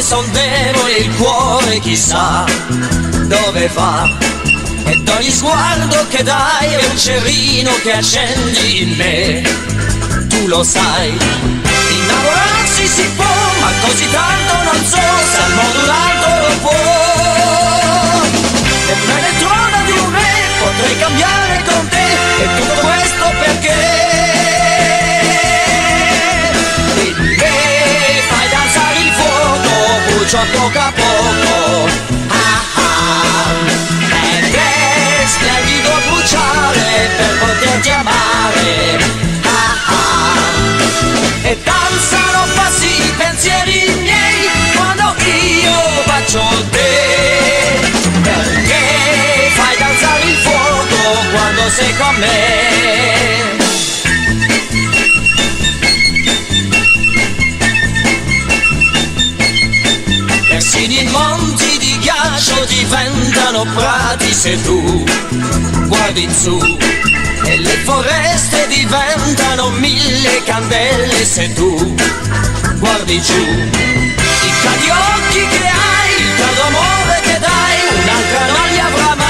son debole, il cuore chissà dove va. Ed ogni sguardo che dai è un cerino che accendi in me. Tu lo sai, innamorarsi si può, ma così tanto non so se al mondo un altro lo può. E un elettrodo di un me potrei cambiare con te, e tutto questo perché in me fai danzare il fuoco, brucio a poco a poco. Ah ah, ed è splendido bruciare per poterti amare. Ah ah, e danzano passi i pensieri miei quando io bacio te, perché fai danzare il fuoco quando sei con me. Persino i monti di ghiaccio diventano prati se tu guardi in su, e le foreste diventano 1000 candele se tu guardi giù. I cadi occhi che hai, il caldo amore che dai, un'altra non li avrà mai.